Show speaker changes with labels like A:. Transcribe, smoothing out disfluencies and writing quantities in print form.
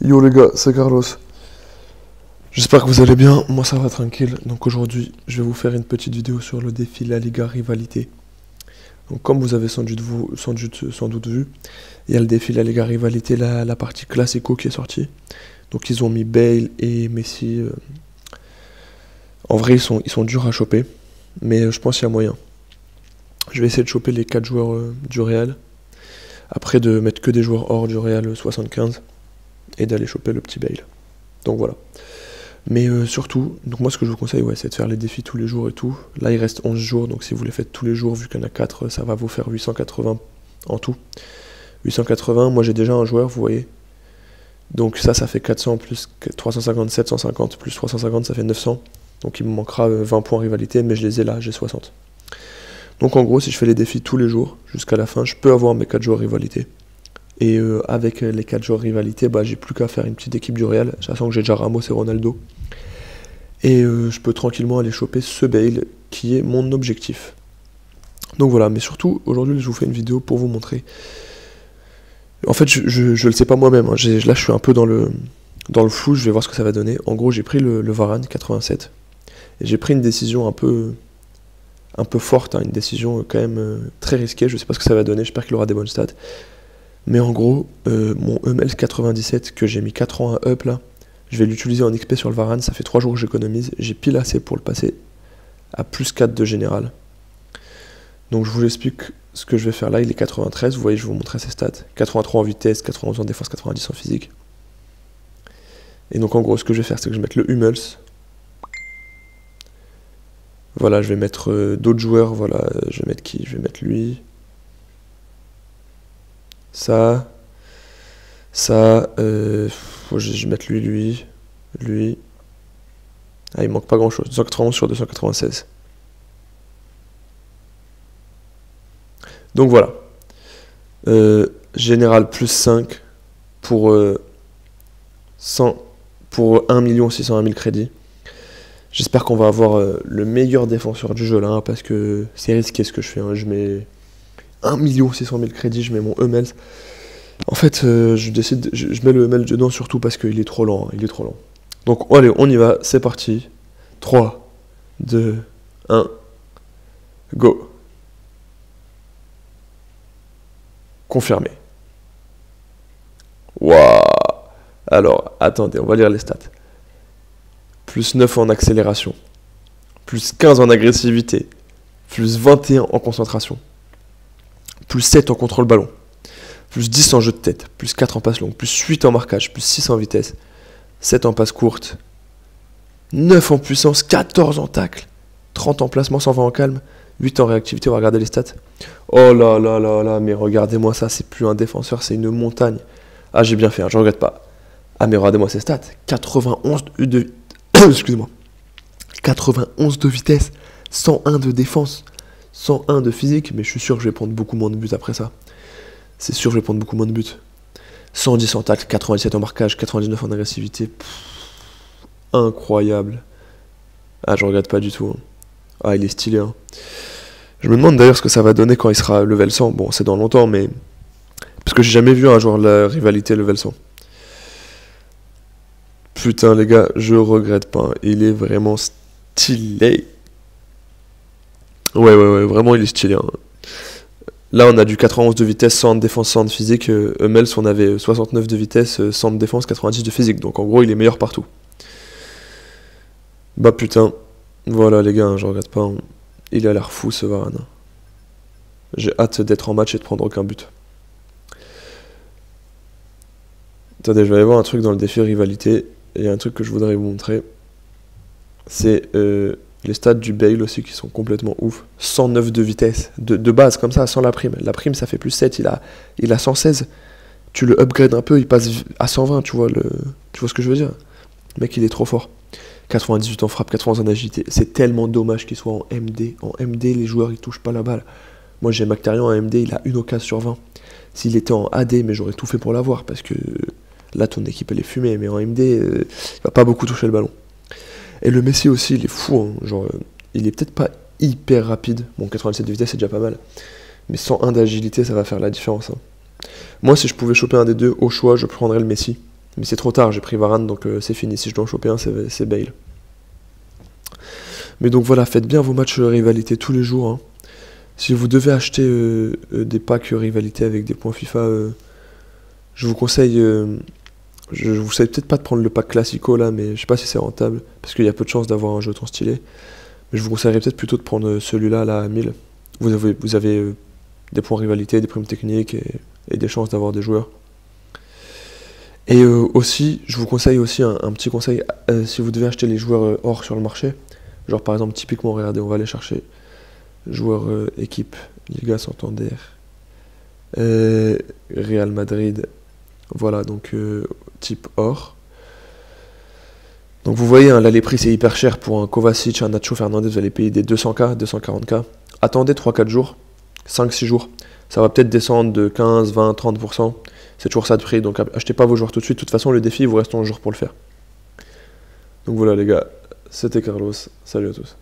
A: Yo les gars, c'est Carlos. J'espère que vous allez bien, moi ça va tranquille. Donc aujourd'hui, je vais vous faire une petite vidéo sur le défi La Liga Rivalité. Donc comme vous avez sans doute vu, il y a le défi La Liga Rivalité, la partie Classico qui est sortie. Donc ils ont mis Bale et Messi. En vrai, ils sont durs à choper, mais je pense qu'il y a moyen. Je vais essayer de choper les 4 joueurs du Real. Après de mettre que des joueurs hors du Real 75 et d'aller choper le petit Bale. Donc voilà. Mais surtout, donc moi ce que je vous conseille, c'est de faire les défis tous les jours et tout. Là il reste 11 jours, donc si vous les faites tous les jours, vu qu'il y en a 4, ça va vous faire 880 en tout. 880, moi j'ai déjà un joueur, vous voyez. Donc ça fait 400 plus 350, 750 plus 350, ça fait 900. Donc il me manquera 20 points rivalité, mais je les ai là, j'ai 60. Donc en gros, si je fais les défis tous les jours, jusqu'à la fin, je peux avoir mes 4 joueurs rivalité. Et avec les 4 joueurs rivalité, j'ai plus qu'à faire une petite équipe du Real, sachant que j'ai déjà Ramos et Ronaldo. Et je peux tranquillement aller choper ce Bale, qui est mon objectif. Donc voilà, mais surtout, aujourd'hui, je vous fais une vidéo pour vous montrer. En fait, je le sais pas moi-même, hein. Là je suis un peu dans le flou, je vais voir ce que ça va donner. En gros, j'ai pris le Varane 87, et j'ai pris une décision un peu forte, hein, une décision quand même très risquée, je sais pas ce que ça va donner, j'espère qu'il aura des bonnes stats. Mais en gros, mon Hummels 97 que j'ai mis 4 ans à up là, je vais l'utiliser en XP sur le Varane, ça fait 3 jours que j'économise, j'ai pile assez pour le passer à plus 4 de général. Donc je vous explique ce que je vais faire là, il est 93, vous voyez, je vais vous montrer ses stats. 83 en vitesse, 91 en défense, 90 en physique. Et donc en gros, ce que je vais faire, c'est que je vais mettre le Hummels. Voilà, je vais mettre d'autres joueurs, voilà, je vais mettre qui? Je vais mettre lui. Ça, je vais mettre lui. Ah, il manque pas grand chose, 291 sur 296. Donc voilà. Général plus 5 pour 1 601 000 crédits. J'espère qu'on va avoir le meilleur défenseur du jeu là, hein, parce que c'est risqué ce que je fais. Hein. Je mets 1 600 000 crédits, je mets mon Hummels. En fait, je mets le Hummels dedans surtout parce qu'il est trop lent. Hein, il est trop lent. Donc allez, on y va, c'est parti. 3, 2, 1, go. Confirmé. Waouh. Alors, attendez, on va lire les stats. Plus 9 en accélération. Plus 15 en agressivité. Plus 21 en concentration. Plus 7 en contrôle ballon. Plus 10 en jeu de tête. Plus 4 en passe longue. Plus 8 en marquage. Plus 6 en vitesse. 7 en passe courte. 9 en puissance. 14 en tacle. 30 en placement, 120 en calme. 8 en réactivité, on va regarder les stats. Oh là là là là, mais regardez-moi ça, c'est plus un défenseur, c'est une montagne. Ah, j'ai bien fait, hein, je regrette pas. Ah, mais regardez-moi ces stats. 91 de... Excusez-moi. 91 de vitesse, 101 de défense, 101 de physique, mais je suis sûr que je vais prendre beaucoup moins de buts après ça. C'est sûr que je vais prendre beaucoup moins de buts. 110 en tacle, 97 en marquage, 99 en agressivité. Incroyable. Ah, je regrette pas du tout. Hein. Ah, il est stylé. Hein. Je me demande d'ailleurs ce que ça va donner quand il sera level 100. Bon, c'est dans longtemps, mais... Parce que j'ai jamais vu un joueur de la rivalité level 100. Putain, les gars, je regrette pas. Il est vraiment stylé. Ouais, vraiment, il est stylé. Hein. Là, on a du 91 de vitesse, 100 de défense, 100 de physique. Hummels, on avait 69 de vitesse, 100 de défense, 90 de physique. Donc, en gros, il est meilleur partout. Bah, putain. Voilà, les gars, hein, je regrette pas. Hein. Il a l'air fou, ce Varane. J'ai hâte d'être en match et de prendre aucun but. Attendez, je vais aller voir un truc dans le défi rivalité. Il y a un truc que je voudrais vous montrer. C'est les stats du Bale aussi qui sont complètement ouf. 109 de vitesse, de base, comme ça, sans la prime. La prime, ça fait plus 7, il a 116. Tu le upgrades un peu, il passe à 120, tu vois ce que je veux dire? Le mec, il est trop fort. 98 en frappe, 80 en agilité. C'est tellement dommage qu'il soit en MD. En MD, les joueurs, ils touchent pas la balle. Moi, j'ai Mkhitaryan en MD, il a une occasion sur 20. S'il était en AD, mais j'aurais tout fait pour l'avoir, parce que là, ton équipe, elle est fumée. Mais en MD, il va pas beaucoup toucher le ballon. Et le Messi aussi, il est fou. Hein. Genre, il est peut-être pas hyper rapide. Bon, 87 de vitesse, c'est déjà pas mal. Mais 101 d'agilité, ça va faire la différence. Hein. Moi, si je pouvais choper un des deux au choix, je prendrais le Messi. Mais c'est trop tard, j'ai pris Varane, donc c'est fini. Si je dois en choper un, c'est Bale. Mais donc voilà, faites bien vos matchs rivalité tous les jours, hein. Si vous devez acheter des packs rivalité avec des points FIFA, je vous conseille, je vous conseille peut-être pas de prendre le pack classico là, mais je sais pas si c'est rentable, parce qu'il y a peu de chances d'avoir un jeu autant stylé. Mais je vous conseillerais peut-être plutôt de prendre celui-là là à 1000. Vous avez des points rivalité, des primes techniques et des chances d'avoir des joueurs. Et aussi, je vous conseille aussi un petit conseil, si vous devez acheter les joueurs hors sur le marché, genre par exemple typiquement, regardez, on va aller chercher joueurs équipe, Liga Santander, Real Madrid, voilà, donc type or. Donc vous voyez, hein, là les prix c'est hyper cher pour un Kovacic, un Nacho Fernandez, vous allez payer des 200K, 240K. Attendez 3-4 jours, 5-6 jours, ça va peut-être descendre de 15, 20, 30%. C'est toujours ça de prix, donc achetez pas vos joueurs tout de suite. De toute façon, le défi, il vous reste 11 jours pour le faire. Donc voilà les gars, c'était Carlos, salut à tous.